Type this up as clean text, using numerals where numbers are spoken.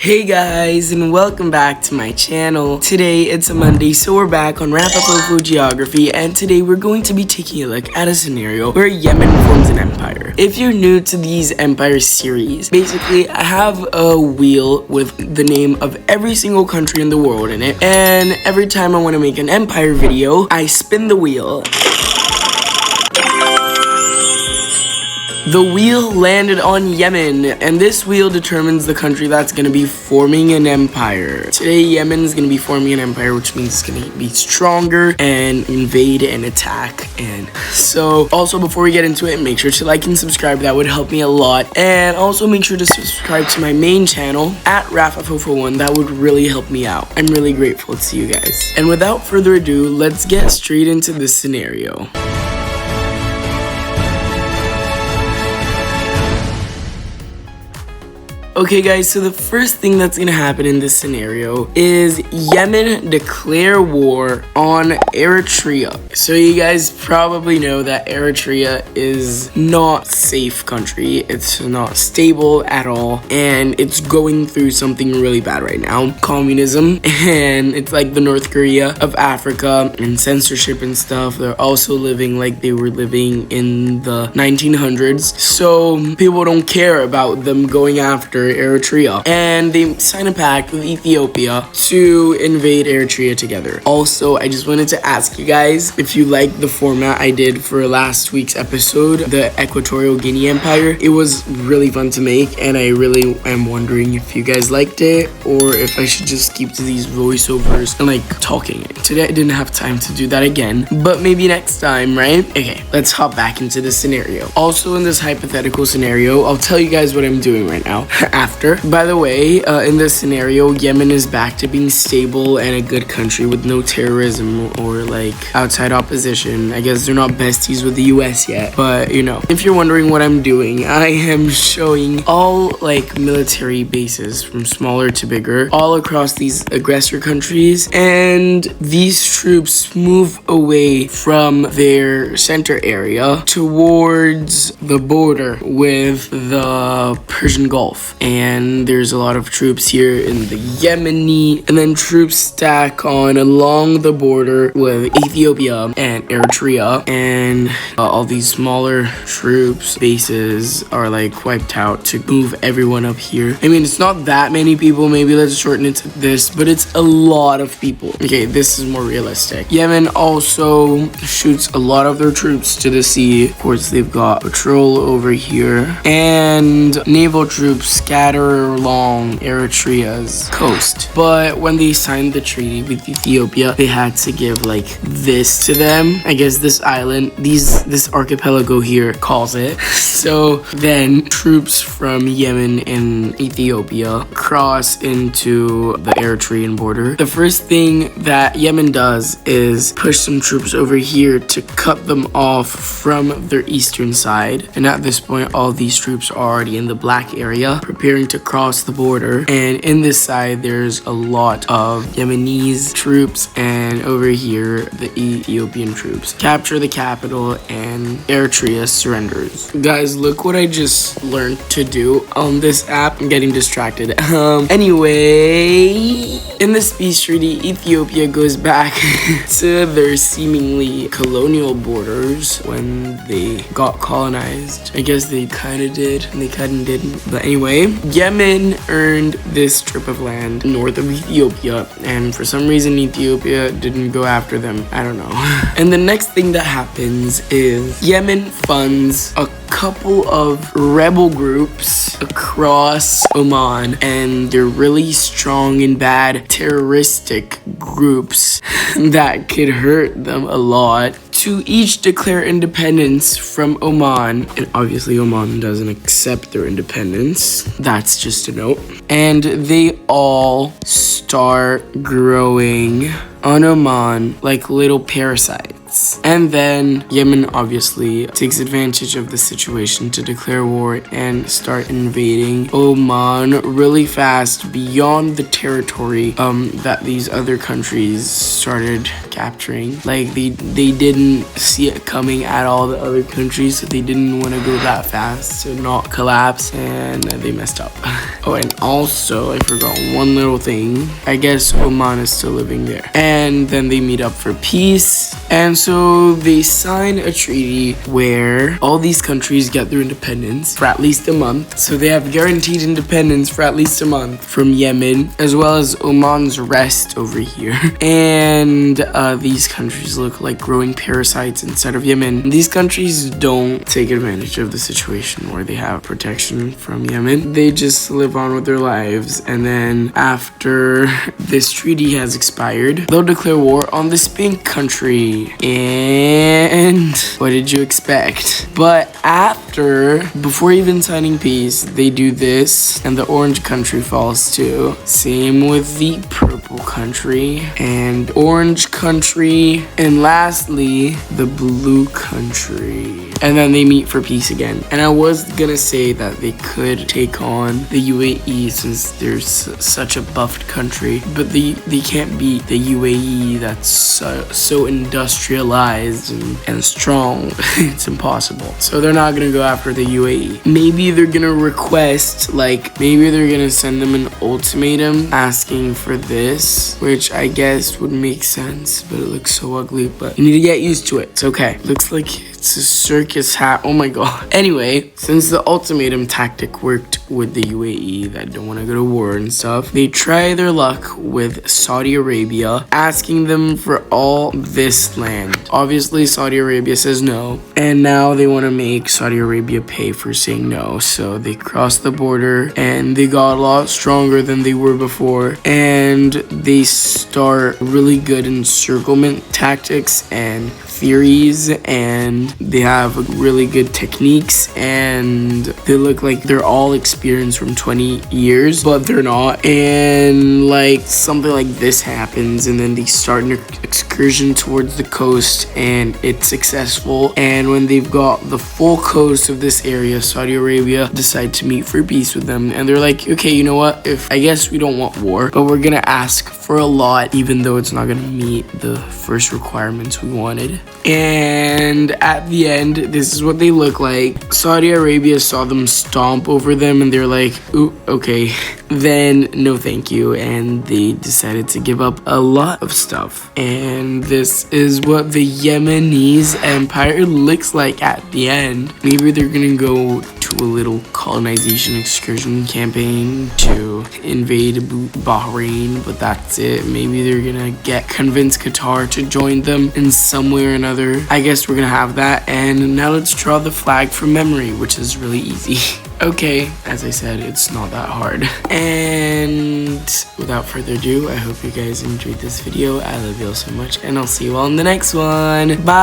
Hey guys, and welcome back to my channel. Today it's a Monday, so we're back on RaphafofoGeography, and today we're going to be taking a look at a scenario where Yemen forms an empire. If you're new to these empire series, basically I have a wheel with the name of every single country in the world in it, and every time I want to make an empire video, I spin the wheel. The wheel landed on Yemen, and this wheel determines the country that's going to be forming an empire. Today, Yemen is going to be forming an empire, which means it's going to be stronger and invade and attack. And so, also before we get into it, make sure to like and subscribe. That would help me a lot. And also make sure to subscribe to my main channel at RaphafofoGeography. That would really help me out. I'm really grateful to you guys. And without further ado, let's get straight into this scenario. Okay guys, so the first thing that's gonna happen in this scenario is Yemen declare war on Eritrea. So you guys probably know that Eritrea is not a safe country. It's not stable at all, and it's going through something really bad right now. Communism, and it's like the North Korea of Africa, and censorship and stuff. They're also living like they were living in the 1900s. So people don't care about them going after Eritrea, and they signed a pact with Ethiopia to invade Eritrea together. Also, I just wanted to ask you guys if you like the format I did for last week's episode, the Equatorial Guinea Empire. It was really fun to make, and I really am wondering if you guys liked it or if I should just keep to these voiceovers and like talking. Today I didn't have time to do that again, but maybe next time, right? Okay, let's hop back into the scenario. Also, in this hypothetical scenario, I'll tell you guys what I'm doing right now. After. By the way, in this scenario, Yemen is back to being stable and a good country with no terrorism or like outside opposition. I guess they're not besties with the US yet, but you know, if you're wondering what I'm doing, I am showing all like military bases from smaller to bigger all across these aggressor countries, and these troops move away from their center area towards the border with the Persian Gulf. And there's a lot of troops here in the Yemeni, and then troops stack on along the border with Ethiopia and Eritrea, and all these smaller troops bases are like wiped out to move everyone up here. I mean, it's not that many people, maybe let's shorten it to this, but it's a lot of people. Okay, this is more realistic. Yemen also shoots a lot of their troops to the sea. Of course, they've got patrol over here, and naval troops scatter along Eritrea's coast. But when they signed the treaty with Ethiopia, they had to give like this to them. I guess this island, this archipelago here calls it. So then troops from Yemen and Ethiopia cross into the Eritrean border. The first thing that Yemen does is push some troops over here to cut them off from their eastern side. And at this point, all these troops are already in the black area, preparing to cross the border. And in this side, there's a lot of Yemenis troops, and over here, the Ethiopian troops capture the capital, and Eritrea surrenders. Guys, look what I just learned to do on this app. I'm getting distracted. Anyway, in this peace treaty, Ethiopia goes back to their seemingly colonial borders when they got colonized. I guess they kind of did, and they kind of didn't. But anyway, Yemen earned this strip of land north of Ethiopia, and for some reason Ethiopia didn't go after them. I don't know. And the next thing that happens is Yemen funds a couple of rebel groups across Oman, and they're really strong and bad terroristic groups that could hurt them a lot, to each declare independence from Oman. And obviously Oman doesn't accept their independence. That's just a note. And they all start growing on Oman like little parasites. months. And then Yemen obviously takes advantage of the situation to declare war and start invading Oman really fast beyond the territory that these other countries started capturing. Like they didn't see it coming at all, the other countries, so they didn't want to go that fast to not collapse, and they messed up. Oh, and also I forgot one little thing. I guess Oman is still living there. And then they meet up for peace, and so they sign a treaty where all these countries get their independence for at least a month. So they have guaranteed independence for at least a month from Yemen, as well as Oman's rest over here. And these countries look like growing parasites inside of Yemen. These countries don't take advantage of the situation where they have protection from Yemen. They just live on with their lives, and then after this treaty has expired, they'll declare war on this pink country. And what did you expect? But before even signing peace, they do this, and the orange country falls too. Same with the purple country and orange country, and lastly the blue country. And then they meet for peace again. And I was gonna say that they could take on the UAE since there's such a buffed country, but they can't beat the UAE that's so industrialized and strong. It's impossible. So they're not gonna go after the UAE. Maybe they're gonna request, maybe they're gonna send them an ultimatum asking for this, which I guess would make sense, but it looks so ugly. But you need to get used to it. It's okay. Looks like it's a circus hat. Oh my god. Anyway, since the ultimatum tactic worked with the UAE that don't want to go to war and stuff, they try their luck with Saudi Arabia, asking them for all this land. Obviously, Saudi Arabia says no, and now they want to make Saudi Arabia pay for saying no. So they cross the border, and they got a lot stronger than they were before, and they start really good encirclement tactics and theories, and they have really good techniques, and they look like they're all experienced from 20 years, but they're not. And something like this happens, and then they start an excursion towards the coast, and it's successful. And when they've got the full coast of this area, Saudi Arabia decide to meet for peace with them, and they're like, okay, you know what, I guess we don't want war, but we're gonna ask for a lot, even though it's not gonna meet the first requirements we wanted. And at the end, this is what they look like. Saudi Arabia saw them stomp over them, and they're like, ooh, okay, then no thank you, and they decided to give up a lot of stuff. And this is what the Yemenese empire looks like at the end. Maybe they're gonna go to a little colonization excursion campaign to invade Bahrain, but that's it. Maybe they're gonna convince Qatar to join them in some way or another. I guess we're gonna have that. And now let's draw the flag from memory, which is really easy. Okay, as I said, it's not that hard. And without further ado, I hope you guys enjoyed this video. I love you all so much, and I'll see you all in the next one. Bye!